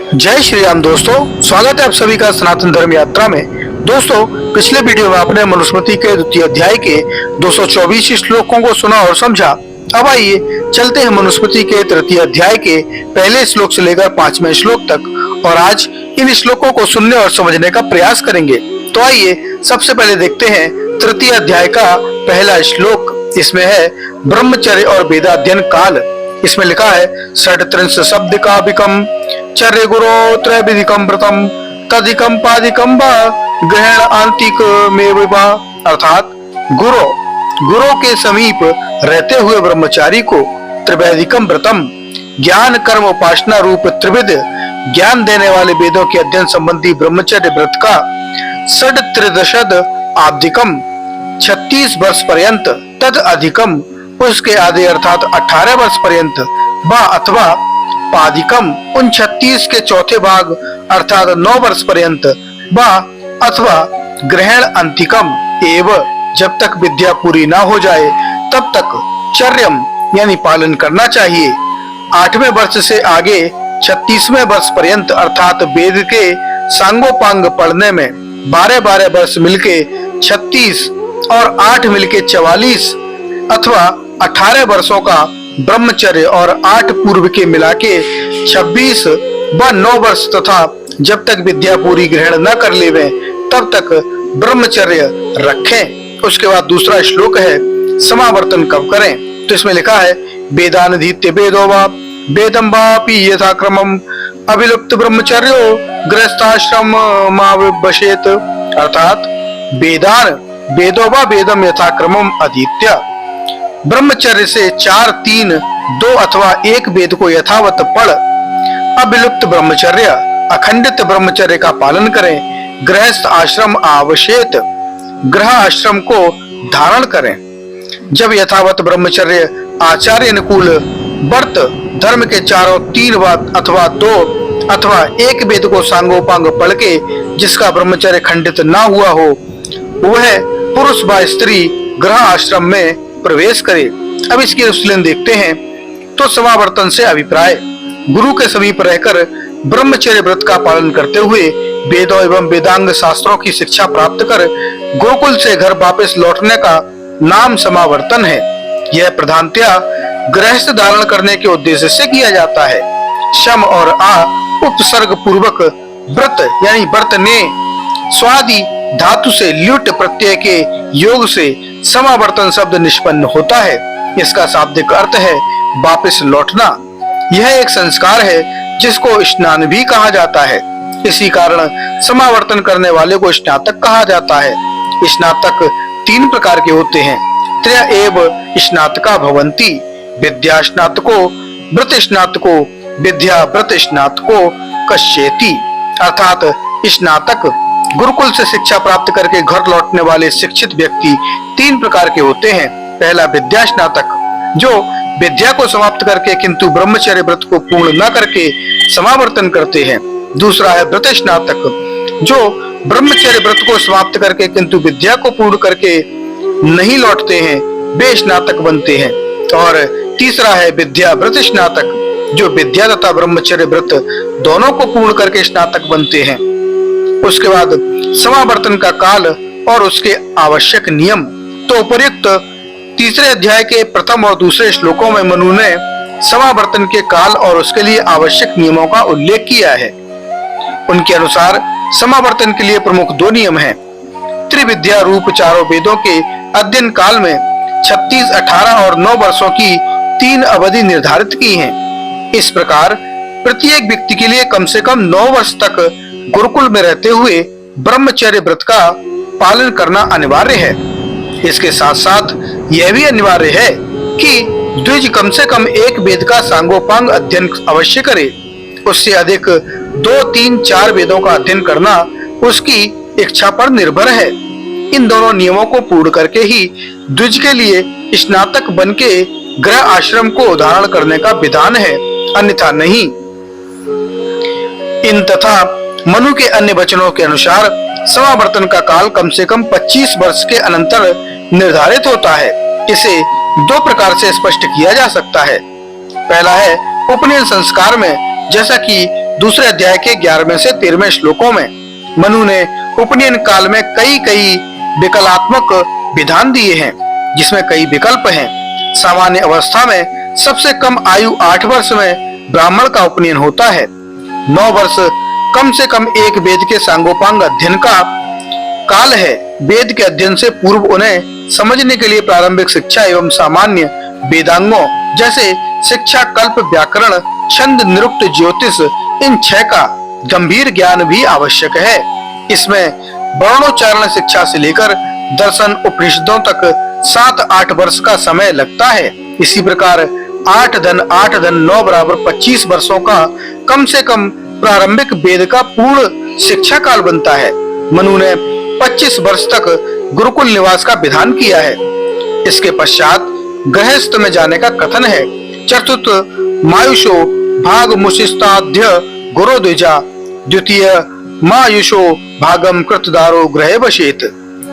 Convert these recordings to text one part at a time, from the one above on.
जय श्री राम दोस्तों, स्वागत है आप सभी का सनातन धर्म यात्रा में। दोस्तों, पिछले वीडियो में आपने मनुस्मृति के द्वितीय अध्याय के 224 श्लोकों को सुना और समझा। अब आइए चलते हैं मनुस्मृति के तृतीय अध्याय के पहले श्लोक से लेकर 5वें श्लोक तक और आज इन श्लोकों को सुनने और समझने का प्रयास करेंगे। तो आइए सबसे पहले देखते हैं तृतीय अध्याय का पहला श्लोक। इसमें है ब्रह्मचर्य और वेदाध्ययन काल। इसमें लिखा है षड्त्रिंश शब्द का विकम चर्य गुरो त्रैविधिकम व्रतम तदिकम पादिकम व ग्रहण आंतिक में विवा। अर्थात गुरु के समीप रहते हुए ब्रह्मचारी को त्रिवैदिकम व्रतम ज्ञान कर्म उपासना रूप त्रिविध ज्ञान देने वाले वेदों के अध्ययन संबंधी ब्रह्मचर्य व्रत का षड्त्रिदशद आब्दिकम 36 वर्ष पर्यंत तद अधिकम उसके आधे अर्थात 18 वर्ष पर्यंत व अथवा पादिकम उन 36 के चौथे भाग अर्थात 9 वर्ष पर्यंत व अथवा ग्रहण अंतिकम एवं जब तक विद्या पूरी ना हो जाए तब तक चर्यम यानी पालन करना चाहिए। 8वें वर्ष से आगे 36वें वर्ष पर्यंत अर्थात वेद के सांगोपांग पढ़ने में 12 वर्ष मिलके 36 और 8 मिलके 44 अथवा 18 वर्षों का ब्रह्मचर्य और 8 पूर्व के मिलाके 26 व 9 वर्ष तथा जब तक विद्या पूरी ग्रहण न कर लेवे तब तक ब्रह्मचर्य रखें। उसके बाद दूसरा श्लोक है समावर्तन कब करें। तो इसमें लिखा है वेदानधीत्य वेदो वा वेदम वापि यथाक्रमम अभिलुप्त ब्रह्मचर्यो गृहस्थाश्रम मावशेत। अर्थात वेदो वा वेदम यथाक्रमम अधीत्य ब्रह्मचर्य से 4, 3, 2 अथवा 1 वेद को यथावत पढ़ अविलुप्त ब्रह्मचर्य अखंडित ब्रह्मचर्य का पालन करें। गृहस्थ आश्रम आवशेत गृह आश्रम को धारण करें। जब यथावत ब्रह्मचर्य आचार्य अनुकूल व्रत धर्म के चारों 3 अथवा 2 अथवा 1 वेद को सांगोपांग पढ़ के जिसका ब्रह्मचर्य खंडित ना हुआ हो वह पुरुष व स्त्री गृह आश्रम में प्रवेश करे। अब इसकी अनुशीलन देखते हैं। तो समावर्तन से अभिप्राय गुरु के समीप रहकर ब्रह्मचर्य व्रत का पालन करते हुए वेदों एवं वेदांग शास्त्रों की शिक्षा प्राप्त कर गुरुकुल से घर वापस लौटने का नाम समावर्तन है। यह प्रधानतया गृहस्थ धारण करने के उद्देश्य से किया जाता है। शम और आ उपसर्ग पूर्वक व्रत यानी व्रत ने स्वादि धातु से ल्युट प्रत्यय के योग से समावर्तन शब्द निष्पन्न होता है। इसका शाब्दिक अर्थ है वापस लौटना। यह एक संस्कार है जिसको स्नान भी कहा जाता है। इसी कारण समावर्तन करने वाले को स्नातक कहा जाता है। स्नातक 3 प्रकार के होते हैं। त्रय एव स्नातका भवन्ति विद्या स्नातको व्रत स्नातको विद्या व्रत स्नातको कश्येति। अर्थात स्नातक गुरुकुल से शिक्षा प्राप्त करके घर लौटने वाले शिक्षित व्यक्ति 3 प्रकार के होते हैं। पहला विद्या स्नातक जो विद्या को समाप्त करके किंतु ब्रह्मचर्य व्रत को पूर्ण न करके समावर्तन करते हैं। दूसरा है व्रत स्नातक जो ब्रह्मचर्य व्रत को समाप्त करके किंतु विद्या को पूर्ण करके नहीं लौटते हैं, वे स्नातक बनते हैं। और तीसरा है विद्या व्रत स्नातक जो विद्या तथा ब्रह्मचर्य व्रत दोनों को पूर्ण करके स्नातक बनते हैं। उसके बाद समावर्तन का काल और उसके आवश्यक नियम। तो उपयुक्त तीसरे अध्याय के प्रथम और दूसरे श्लोकों में मनु ने समावर्तन के काल और उसके लिए आवश्यक नियमों का उल्लेख किया है। उनके अनुसार समावर्तन के लिए प्रमुख 2 नियम हैं। त्रिविद्या रूप चारों वेदों के अध्ययन काल में 36, 18 और 9 वर्षों की 3 अवधि निर्धारित की हैं। इस प्रकार प्रत्येक व्यक्ति के लिए कम से कम 9 वर्ष तक गुरुकुल में रहते हुए ब्रह्मचर्य व्रत का पालन करना अनिवार्य है। इसके साथ साथ यह भी अनिवार्य है कि द्विज कम से कम 1 वेद का सांगोपांग अध्ययन अवश्य करे। उससे अधिक 2, 3, 4 वेदों का अध्ययन करना उसकी इच्छा पर निर्भर है। इन दोनों नियमों को पूर्ण करके ही द्विज के लिए स्नातक बन के गृह आश्रम को धारण करने का विधान है, अन्यथा नहीं। इन तथा मनु के अन्य वचनों के अनुसार समावर्तन का काल कम से कम 25 वर्ष के अनंतर निर्धारित होता है। इसे 2 प्रकार से स्पष्ट किया जा सकता है। पहला है उपनयन संस्कार में जैसा कि दूसरे अध्याय के 11वें से 13वें श्लोकों में मनु ने उपनयन काल में कई विकल्पात्मक विधान दिए हैं, जिसमें कई विकल्प हैं। सामान्य अवस्था में सबसे कम आयु 8 वर्ष में ब्राह्मण का उपनयन होता है। 9 वर्ष कम से कम एक वेद के सांगोपांग अध्ययन का काल है। वेद के अध्ययन से पूर्व उन्हें समझने के लिए प्रारंभिक शिक्षा एवं सामान्य वेदांगों जैसे शिक्षा, कल्प, व्याकरण, छंद, निरुक्त, ज्योतिष, इन 6 का गंभीर ज्ञान भी आवश्यक है। इसमें वर्णोच्चारण शिक्षा से लेकर दर्शन, उपनिषदों तक 7-8 वर्ष का समय लगता है। इसी प्रकार 8-9 बराबर 25 वर्षों का कम से कम प्रारंभिक वेद का पूर्ण शिक्षा काल बनता है। मनु ने 25 वर्ष तक गुरुकुल निवास का विधान किया है। इसके पश्चात गृहस्थ में जाने का कथन है। चतुर्थ मायुषो भाग मुशिष्टाध्य गुरु द्विजा, द्वितीय मायुषो भागम कृतदारो गृहे बशेत।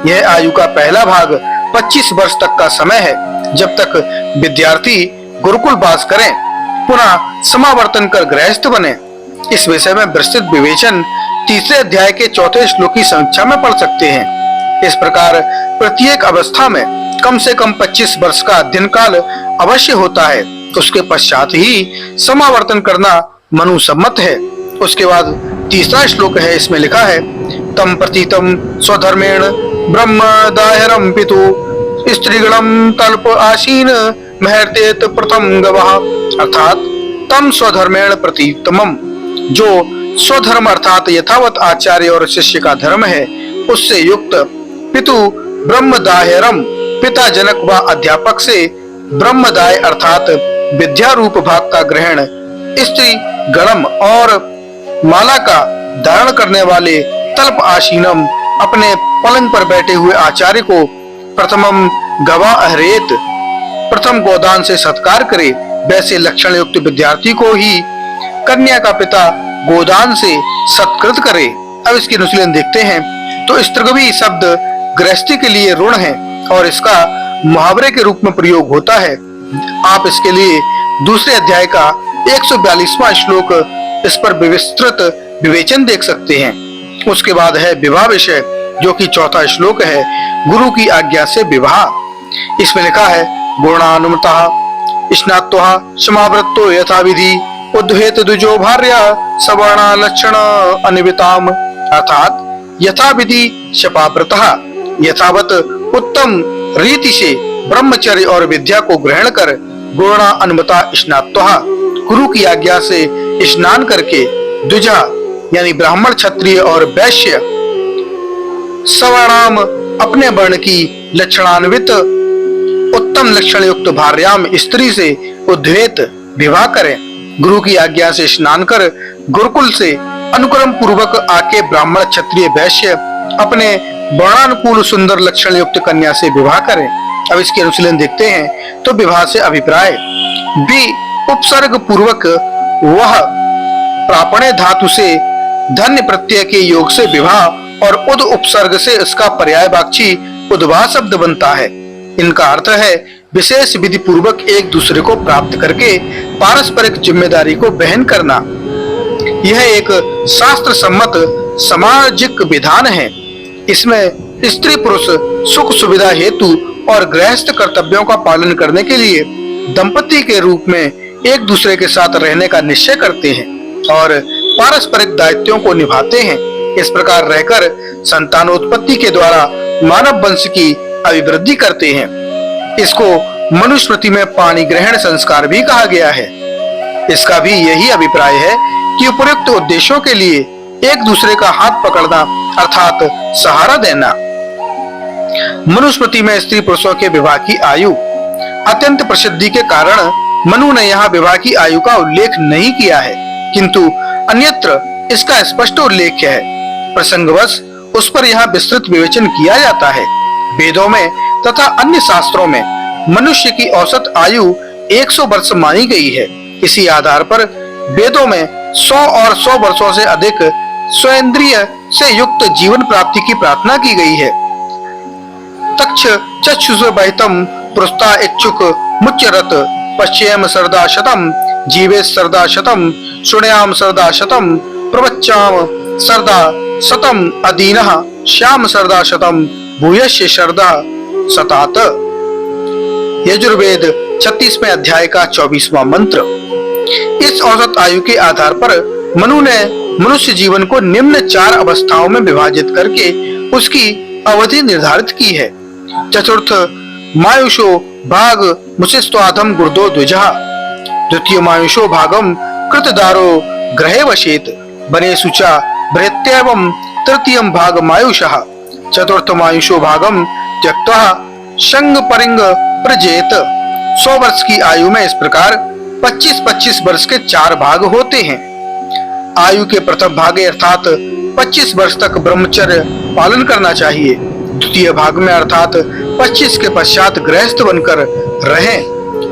यह आयु का पहला भाग 25 वर्ष तक का समय है, जब तक विद्यार्थी गुरुकुल वास करें, पुनः समावर्तन कर गृहस्थ बने। इस विषय में विस्तृत विवेचन तीसरे अध्याय के 4 श्लोक की समीक्षा में पढ़ सकते हैं। इस प्रकार प्रत्येक अवस्था में कम से कम 25 वर्ष का अध्ययन काल अवश्य होता है। उसके पश्चात ही समावर्तन करना मनु सम्मत है। उसके बाद तीसरा श्लोक है, इसमें लिखा है तम प्रतीतम स्वधर्मेण ब्रह्म दाहरम पितु स्त्रीगणम तल्प आसीन महर्तेत प्रथम गवः। अर्थात तम स्वधर्मेण प्रतीतमम, जो स्वधर्म अर्थात यथावत आचार्य और शिष्य का धर्म है, उससे युक्त, पितु ब्रह्मदायरम, पिता जनक व अध्यापक से ब्रह्मदाय अर्थात विद्या रूप भाग का ग्रहण, स्त्री गणम और माला का धारण करने वाले तल्प आसीनम, अपने पलंग पर बैठे हुए आचार्य को प्रथमम गवा अहरेत, प्रथम गोदान से सत्कार करे। वैसे लक्षण युक्त विद्यार्थी को ही कन्या का पिता गोदान से सत्कृत करे। अब इसकी अनुशीलन देखते हैं तो स्त्रगवी शब्द गृहस्थी के लिए ऋण है और इसका मुहावरे के रूप में प्रयोग होता है। आप इसके लिए दूसरे अध्याय का 142वां श्लोक इस पर विस्तृत विवेचन देख सकते हैं। उसके बाद है विवाह विषय, जो कि 4था श्लोक है, गुरु की आज्ञा से विवाह। इसमें लिखा है गुणानुमतः स्नात्वा समावृत्तो यथाविधि उद्धेत द्विजो भार्या सवर्णा लक्षण अनिविताम। अर्थात यथाविधि शपाव्रतः, यथावत उत्तम रीति से ब्रह्मचर्य और विद्या को ग्रहण कर गुणा अनुमता स्नात्वा, गुरु की आज्ञा से स्नान करके द्विजा यानी ब्राह्मण, क्षत्रिय और वैश्य, सवर्णाम अपने वर्ण की लक्षणान्वित उत्तम लक्षण युक्त भार्याम स्त्री से उद्वेत विवाह करें। गुरु की आज्ञा से स्नान कर गुरुकुल से अनुक्रम पूर्वक आके ब्राह्मण, क्षत्रिय, वैश्य अपने वर्णानुकूल सुंदर लक्षण युक्त कन्या से विवाह करें। अब इसके अनुशीलन देखते हैं तो विवाह से अभिप्राय भी उपसर्ग पूर्वक वह प्रापणे धातु से धन्य प्रत्यय के योग से विवाह और उद उपसर्ग से इसका पर्यायवाची उद्वाह शब्द बनता है। इनका अर्थ है विशेष विधि पूर्वक एक दूसरे को प्राप्त करके पारस्परिक जिम्मेदारी को वहन करना। यह एक शास्त्र सम्मत सामाजिक विधान है। इसमें स्त्री पुरुष सुख सुविधा हेतु और गृहस्थ कर्तव्यों का पालन करने के लिए दंपति के रूप में एक दूसरे के साथ रहने का निश्चय करते हैं और पारस्परिक दायित्वों को निभाते हैं। इस प्रकार रहकर संतानोत्पत्ति के द्वारा मानव वंश की अभिवृद्धि करते हैं। इसको मनुस्मृति में पाणी ग्रहण संस्कार भी कहा गया है। इसका भी यही अभिप्राय है कि उपयुक्त उद्देश्यों के लिए एक दूसरे का हाथ पकड़ना अर्थात सहारा देना। मनुस्मृति में स्त्री पुरुषों के विवाह की आयु अत्यंत प्रसिद्धि के कारण मनु ने यहाँ विवाह की आयु का उल्लेख नहीं किया है, किंतु अन्यत्र इसका स्पष्ट उल्लेख है। प्रसंगवश उस पर यहाँ विस्तृत विवेचन किया जाता है। वेदों में तथा अन्य शास्त्रों में मनुष्य की औसत आयु 100 वर्ष मानी गई है। इसी आधार पर वेदों में 100 और 100 वर्षों से अधिक स्वइंद्रिय से युक्त जीवन प्राप्ति की प्रार्थना की गई है। तक्ष चक्षुष बहितम पुरस्ता इच्छुक मुच्यरत पश्चिम सरदा शतम जीवे सरदा शतम शृणुयाम सरदा शतम प्रवच्चाम सरदा शतम अदीनः श्याम सरदा शतम भूयस्य शरदा सतात। यजुर्वेद 36वें अध्याय का 24वां मंत्र। इस औसत आयु के आधार पर मनु ने मनुष्य जीवन को निम्न 4 अवस्थाओं में विभाजित करके उसकी अवधि निर्धारित की है। चतुर्थ मायुषो भाग मुचिस्त्वाधम गुर्दो द्विजः। द्वितीय मायुषो भागम कृतदारो ग्रहे वशेत बने सुचा भृत्येवं तृतीयम भाग मायुषः। चतुर्थ मायुषो भागम त्यक्त्वा संग परिंग प्रजेत। 100 वर्ष की आयु में इस प्रकार 25-25 वर्ष के 4 भाग होते हैं। आयु के प्रथम भाग अर्थात 25 वर्ष तक ब्रह्मचर्य पालन करना चाहिए। द्वितीय भाग में अर्थात 25 के पश्चात गृहस्थ बनकर रहें।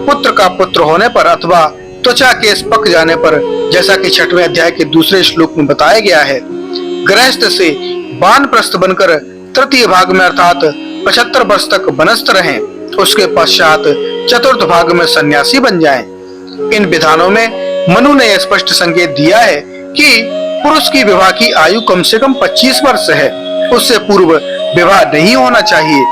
पुत्र का पुत्र होने पर अथवा त्वचा केश पक जाने पर, जैसा कि 6वें अध्याय के दूसरे श्लोक में बताया गया है, गृहस्थ से वानप्रस्थ बनकर तृतीय भाग में अर्थात 75 वर्ष तक वनस्थ रहें। उसके पश्चात चतुर्थ भाग में सन्यासी बन जाएं। इन विधानों में मनु ने यह स्पष्ट संकेत दिया है कि पुरुष की विवाह की आयु कम से कम 25 वर्ष है। उससे पूर्व विवाह नहीं होना चाहिए।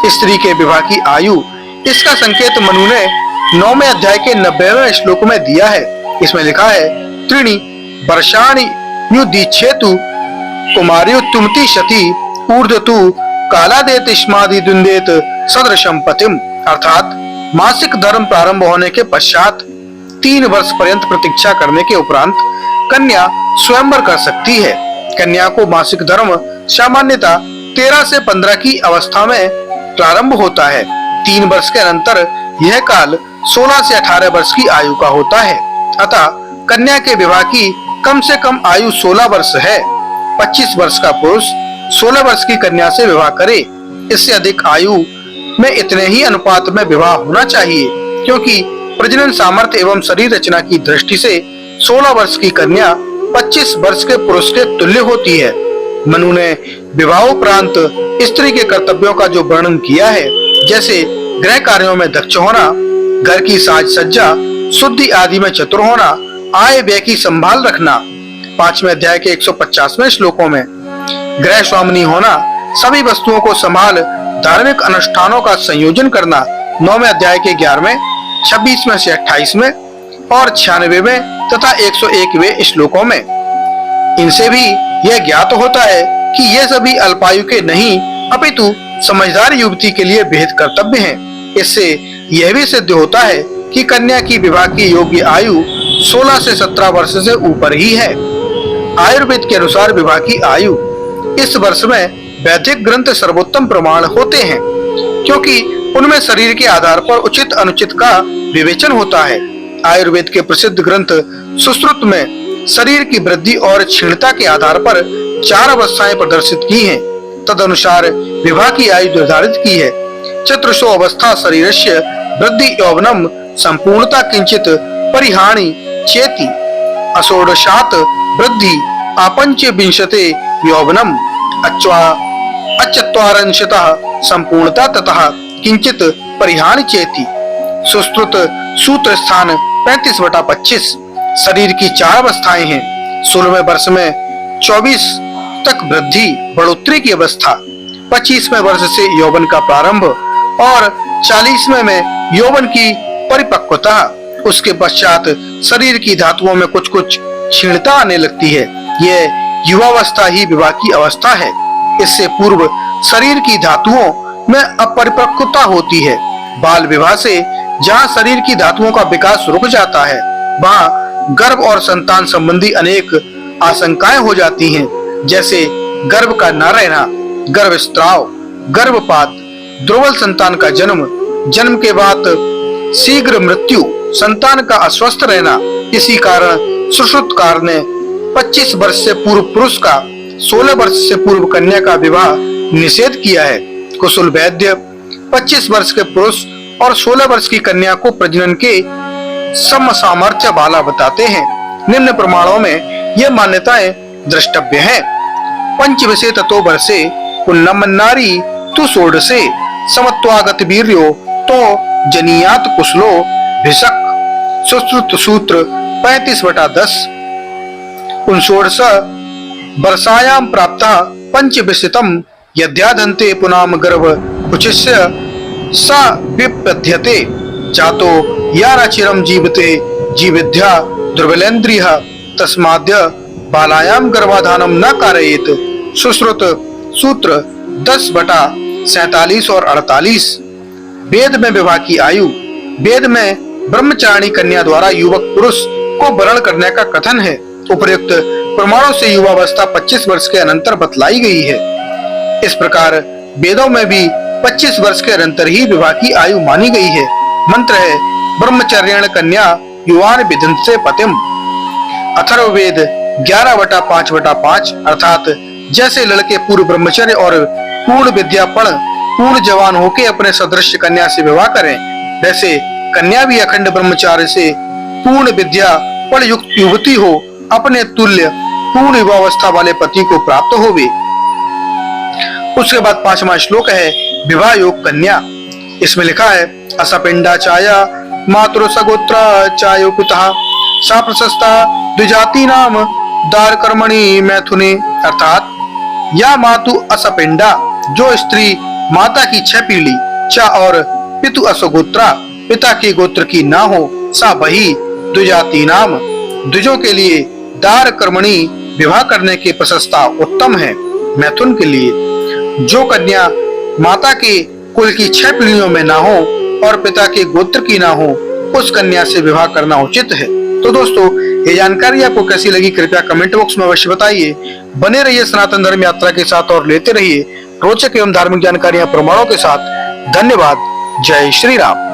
स्त्री के विवाह की आयु, इसका संकेत मनु ने 9वें अध्याय के 90वें श्लोक में दिया है। इसमें लिखा है, त्रीणि वर्षाणि युदीच्छेतु कुमार्युत्तुमति शती ऊर्ध्वतु कालादेत स्मादि दुंदेत सदृशम पतिम। अर्थात मासिक धर्म प्रारंभ होने के पश्चात 3 वर्ष पर्यंत प्रतीक्षा करने के उपरांत कन्या स्वयंवर कर सकती है। कन्या को मासिक धर्म सामान्यतः 13 से 15 की अवस्था में प्रारंभ होता है। 3 वर्ष के अनंतर यह काल 16 से 18 वर्ष की आयु का होता है। अतः कन्या के विवाह की कम से कम आयु 16 वर्ष है। 25 वर्ष का पुरुष 16 वर्ष की कन्या से विवाह करे। इससे अधिक आयु में इतने ही अनुपात में विवाह होना चाहिए, क्योंकि प्रजनन सामर्थ्य एवं शरीर रचना की दृष्टि से 16 वर्ष की कन्या 25 वर्ष के पुरुष के तुल्य होती है। मनु ने विवाहोपरांत स्त्री के कर्तव्यों का जो वर्णन किया है, जैसे गृह कार्यों में दक्ष होना, घर की साज सज्जा शुद्धि आदि में चतुर होना, आय व्यय की संभाल रखना, 5वें अध्याय के 150वें श्लोकों में गृह स्वामिनी होना, सभी वस्तुओं को संभाल धार्मिक अनुष्ठानों का संयोजन करना, 9वें अध्याय के 11वें, 26वें से 28वें और 96वें तथा 101वें श्लोकों में। इनसे भी यह ज्ञात होता है कि ये सभी अल्पायु के नहीं अपितु समझदार युवती के लिए बेहद कर्तव्य हैं। इससे यह भी सिद्ध होता है कि कन्या की विवाह की योग्य आयु 16 से 17 वर्ष से ऊपर ही है। आयुर्वेद के अनुसार विवाह की आयु, इस वर्ष में वैदिक ग्रंथ सर्वोत्तम प्रमाण होते हैं, क्योंकि उनमें शरीर के आधार पर उचित अनुचित का विवेचन होता है। आयुर्वेद के प्रसिद्ध ग्रंथ सुश्रुत में शरीर की वृद्धि और क्षीणता के आधार पर 4 अवस्थाएं प्रदर्शित की हैं। तदनुसार विवाह की आयु निर्धारित की है। चतुर्षो अवस्था शरीरस्य वृद्धि यौवनम संपूर्णता किंचित परिहानि चेति अषोडशात वृद्धि आपंच विंशते यौवनम अचत्वारिंशतः संपूर्णता तथा किंचित परिहानि चेति। सुश्रुत सूत्र स्थान 35/25। शरीर की 4 अवस्थाएं हैं। 16वें वर्ष में 24 तक वृद्धि बढ़ोतरी की अवस्था, 25वें वर्ष से यौवन का प्रारंभ और 40वें में यौवन की परिपक्वता। उसके पश्चात शरीर की धातुओं में कुछ कुछ क्षीणता आने लगती है। यह युवावस्था ही विवाह की अवस्था है। इससे पूर्व शरीर की धातुओं में अपरिपक्वता होती है। बाल विवाह से जहाँ शरीर की धातुओं का विकास रुक जाता है, वहाँ गर्भ और संतान संबंधी अनेक आशंकाएं हो जाती हैं, जैसे गर्भ का न रहना, गर्भस्राव, गर्भपात, दुर्बल संतान का जन्म, जन्म के बाद शीघ्र मृत्यु, संतान का अस्वस्थ रहना। इसी कारण सुश्रुतकार ने 25 वर्ष से पूर्व पुरुष का 16 वर्ष से पूर्व कन्या का विवाह निषेध किया है। कुशल वैद्य 25 वर्ष के पुरुष और 16 वर्ष की कन्या को प्रजनन के सम सामर्थ्य वाला बताते हैं। निम्न प्रमाणों में ये मान्यताएं द्रष्टव्य हैं। पंचविशे ततो वर्षे पुण्यमन्नारी तु षोडशे समत्वागत वीर्यो तो जनियात कुशलो भिषक सुश्रुत सूत्र 35/10 19 वर्षायां प्राप्तः पंचविंशतितम यद्यादन्ते पुनाम गर्भ उचिष्य स विपद्यते जातो याराचिरम जीवते जीविद्या दुर्बलेन्द्रियः तस्माद्य बालायां गर्भाधानम न कारयेत। सुश्रुत सूत्र 10/47 और 48। वेद में विवाह की आयु। वेद में ब्रह्मचारिणी कन्या द्वारा युवक पुरुष को वरण करने का कथन है। उपर्युक्त प्रमाणों से युवावस्था 25 वर्ष के अनंतर बतलाई गई है। इस प्रकार वेदों में भी 25 वर्ष के अनंतर ही विवाह की आयु मानी गई है। मंत्र है ब्रह्मचर्येण कन्या युवान विदन्ते पतिम। अथर्ववेद 11/5/5 अर्थात जैसे लड़के पूर्व ब्रह्मचर्य और पूर्ण विद्यापण पूर्ण जवान होके अपने सदृश कन्या से विवाह करें, वैसे कन्या भी अखंड ब्रह्मचार्य से पूर्ण विद्या पढ़ युक्त युवती हो अपने तुल्य पूर्ण युवावस्था वाले पति को प्राप्त होवे। उसके बाद 5वां श्लोक है विवाह योग कन्या। इसमें लिखा है असपिंडा चाया मातृ सगोत्र चायो पिता सा प्रशस्ता द्विजाति नाम दार कर्मणि मैथुने। अर्थात या मातु असपिंडा जो स्त्री माता की 6 पीढ़ी चा और पितु असगोत्रा पिता के गोत्र की ना हो सा वही द्विजाति नाम द्विजों के लिए दार कर्मणि विवाह करने के प्रशस्ता उत्तम है। मैथुन के लिए जो कन्या माता के कुल की 6 पीढ़ियों में ना हो और पिता के गोत्र की ना हो उस कन्या से विवाह करना उचित है। तो दोस्तों ये जानकारी आपको कैसी लगी कृपया कमेंट बॉक्स में अवश्य बताइए। बने रहिए सनातन धर्म यात्रा के साथ और लेते रहिए रोचक एवं धार्मिक जानकारियां प्रमाणों के साथ। धन्यवाद। जय श्री राम।